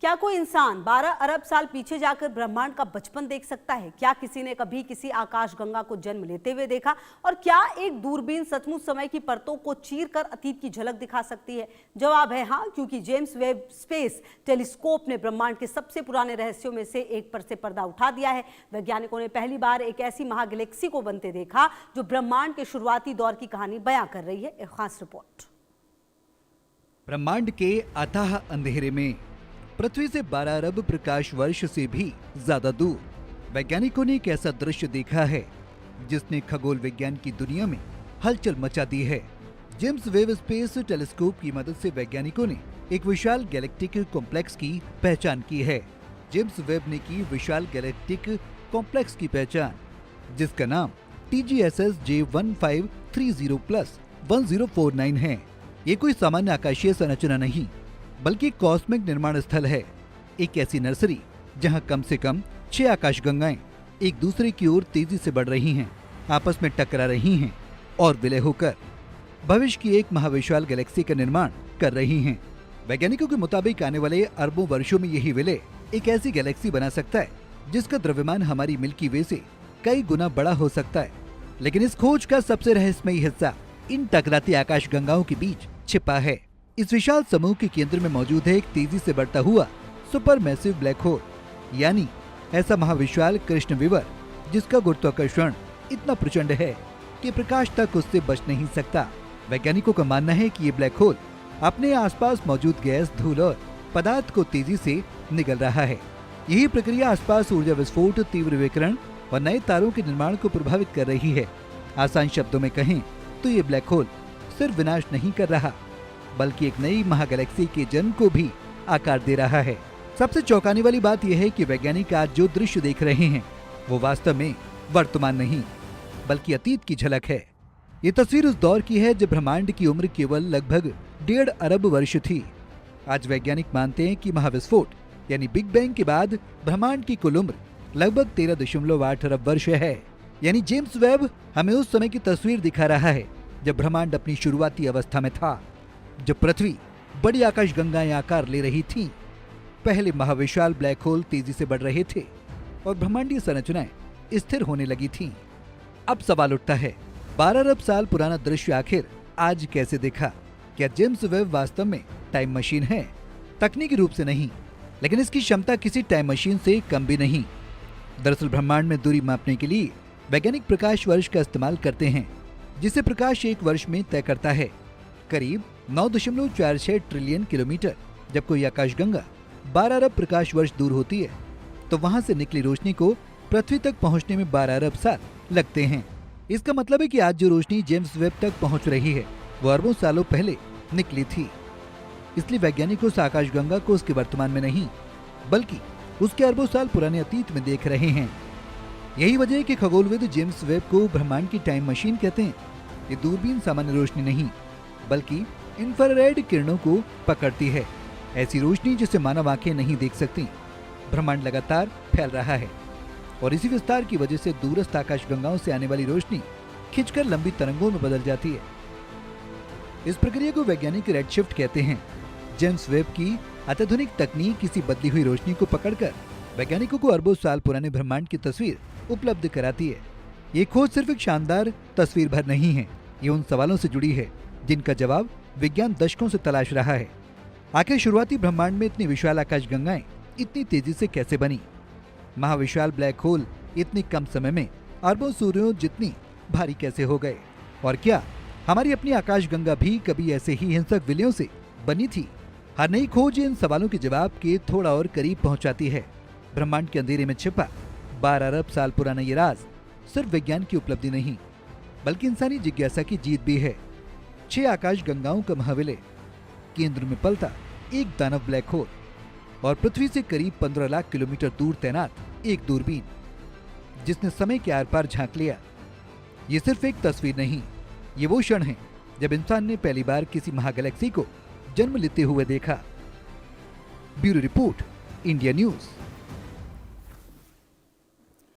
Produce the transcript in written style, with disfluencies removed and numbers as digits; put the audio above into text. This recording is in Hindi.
क्या कोई इंसान 12 अरब साल पीछे जाकर ब्रह्मांड का बचपन देख सकता है? क्या किसी ने कभी किसी आकाशगंगा को जन्म लेते हुए देखा? और क्या एक दूरबीन सचमुच समय की परतों को चीरकर अतीत की झलक दिखा सकती है? जवाब है हाँ, क्योंकि जेम्स वेब स्पेस टेलीस्कोप ने ब्रह्मांड के सबसे पुराने रहस्यों में से एक पर से पर्दा उठा दिया है। वैज्ञानिकों ने पहली बार एक ऐसी महागैलेक्सी को बनते देखा जो ब्रह्मांड के शुरुआती दौर की कहानी बयां कर रही है। एक खास रिपोर्ट। ब्रह्मांड के अथाह अंधेरे में पृथ्वी से 12 अरब प्रकाश वर्ष से भी ज्यादा दूर वैज्ञानिकों ने एक ऐसा दृश्य देखा है जिसने खगोल विज्ञान की दुनिया में हलचल मचा दी है। जेम्स वेब स्पेस टेलीस्कोप की मदद से वैज्ञानिकों ने एक विशाल गैलेक्टिक कॉम्प्लेक्स की पहचान की है। जेम्स वेब ने की विशाल गैलेक्टिक कॉम्प्लेक्स की पहचान, जिसका नाम TGSS J1530+1049 है। ये कोई सामान्य आकाशीय संरचना नहीं, बल्कि कॉस्मिक निर्माण स्थल है। एक ऐसी नर्सरी जहां कम से कम 6 आकाशगंगाएं एक दूसरे की ओर तेजी से बढ़ रही हैं, आपस में टकरा रही हैं और विलय होकर भविष्य की एक महाविशाल गैलेक्सी का निर्माण कर रही हैं। वैज्ञानिकों के मुताबिक आने वाले अरबों वर्षों में यही विलय एक ऐसी गैलेक्सी बना सकता है जिसका द्रव्यमान हमारी मिल्की वे से कई गुना बड़ा हो सकता है। लेकिन इस खोज का सबसे रहस्यमयी हिस्सा इन टकराती आकाशगंगाओं के बीच छिपा है। इस विशाल समूह के केंद्र में मौजूद है एक तेजी से बढ़ता हुआ सुपर मैसिव ब्लैक होल, यानी ऐसा महाविशाल कृष्ण विवर जिसका गुरुत्वाकर्षण इतना प्रचंड है कि प्रकाश तक उससे बच नहीं सकता। वैज्ञानिकों का मानना है कि ये ब्लैक होल अपने आसपास मौजूद गैस, धूल और पदार्थ को तेजी से निगल रहा है। यही प्रक्रिया आसपास ऊर्जा विस्फोट, तीव्र विकिरण और नए तारों के निर्माण को प्रभावित कर रही है। आसान शब्दों में कहें तो ये ब्लैक होल सिर्फ विनाश नहीं कर रहा, बल्कि एक नई महागैलेक्सी के जन्म को भी आकार दे रहा है। सबसे चौंकाने वाली बात यह है कि वैज्ञानिक आज जो दृश्य देख रहे हैं वो वास्तव में वर्तमान नहीं, बल्कि अतीत की झलक है। ये तस्वीर उस दौर की है जब ब्रह्मांड की उम्र केवल लगभग 1.5 अरब वर्ष थी। आज वैज्ञानिक मानते हैं कि महाविस्फोट यानी बिग बैंग के बाद ब्रह्मांड की कुल उम्र लगभग 13.8 अरब वर्ष है। यानी जेम्स वेब हमें उस समय की तस्वीर दिखा रहा है जब ब्रह्मांड अपनी शुरुआती अवस्था में था, जब पृथ्वी बड़ी आकाशगंगाएं आकार ले रही थीं, पहले महाविशाल ब्लैक होल तेजी से बढ़ रहे थे और ब्रह्मांडीय संरचनाएं स्थिर होने लगी थीं। अब सवाल उठता है, 12 अरब साल पुराना दृश्य आखिर आज कैसे दिखा? क्या जेम्स वेब वास्तव में टाइम मशीन है? तकनीकी रूप से नहीं, लेकिन इसकी क्षमता किसी टाइम मशीन से कम भी नहीं। दरअसल ब्रह्मांड में दूरी मापने के लिए वैज्ञानिक प्रकाश वर्ष का इस्तेमाल करते हैं, जिसे प्रकाश एक वर्ष में तय करता है, करीब 9.46 ट्रिलियन किलोमीटर। जब कोई आकाशगंगा 12 अरब प्रकाश वर्ष दूर होती है तो वहां से निकली रोशनी को पृथ्वी तक पहुंचने में 12 अरब साल लगते हैं। इसका मतलब है कि आज जो रोशनी जेम्स वेब तक पहुंच रही है वो अरबों सालों पहले निकली थी। इसलिए वैज्ञानिक उस आकाशगंगा को उसके वर्तमान में नहीं, बल्कि उसके अरबों साल पुराने अतीत में देख रहे हैं। यही वजह है कि खगोलविद जेम्स वेब को ब्रह्मांड की टाइम मशीन कहते हैं। ये दूरबीन सामान्य रोशनी नहीं, बल्कि इंफ्रारेड किरणों को पकड़ती है, ऐसी रोशनी जिसे मानव आंखें नहीं देख सकती। ब्रह्मांड लगातार फैल रहा है और इसी विस्तार की वजह से दूरस्थ आकाशगंगाओं से आने वाली रोशनी खिंचकर लंबी तरंगों में बदल जाती है। इस प्रक्रिया को वैज्ञानिक रेडशिफ्ट कहते हैं। जेम्स वेब की अत्याधुनिक तकनीक किसी बदली हुई रोशनी को पकड़कर वैज्ञानिकों को अरबों साल पुराने ब्रह्मांड की तस्वीर उपलब्ध कराती है। ये खोज सिर्फ एक शानदार तस्वीर भर नहीं है, ये उन सवालों से जुड़ी है जिनका जवाब विज्ञान दशकों से तलाश रहा है। आखिर शुरुआती ब्रह्मांड में इतनी विशाल आकाशगंगाएं इतनी तेजी से कैसे बनी? महाविशाल ब्लैक होल इतनी कम समय में अरबों सूर्यों जितनी भारी कैसे हो गए? और क्या हमारी अपनी आकाशगंगा भी कभी ऐसे ही हिंसक विलयों से बनी थी? हर नई खोज इन सवालों के जवाब के थोड़ा और करीब पहुंचाती है। ब्रह्मांड के अंधेरे में छिपा 12 अरब साल पुराना ये राज सिर्फ विज्ञान की उपलब्धि नहीं, बल्कि इंसानी जिज्ञासा की जीत भी है। 6 आकाश गंगाओं का महाविलय, केंद्र में पलता एक दानव ब्लैक होल और पृथ्वी से करीब 15 लाख किलोमीटर दूर तैनात एक दूरबीन जिसने समय के आर पार झांक लिया। ये सिर्फ एक तस्वीर नहीं, ये वो क्षण है जब इंसान ने पहली बार किसी महागैलेक्सी को जन्म लेते हुए देखा। Bureau report, India news.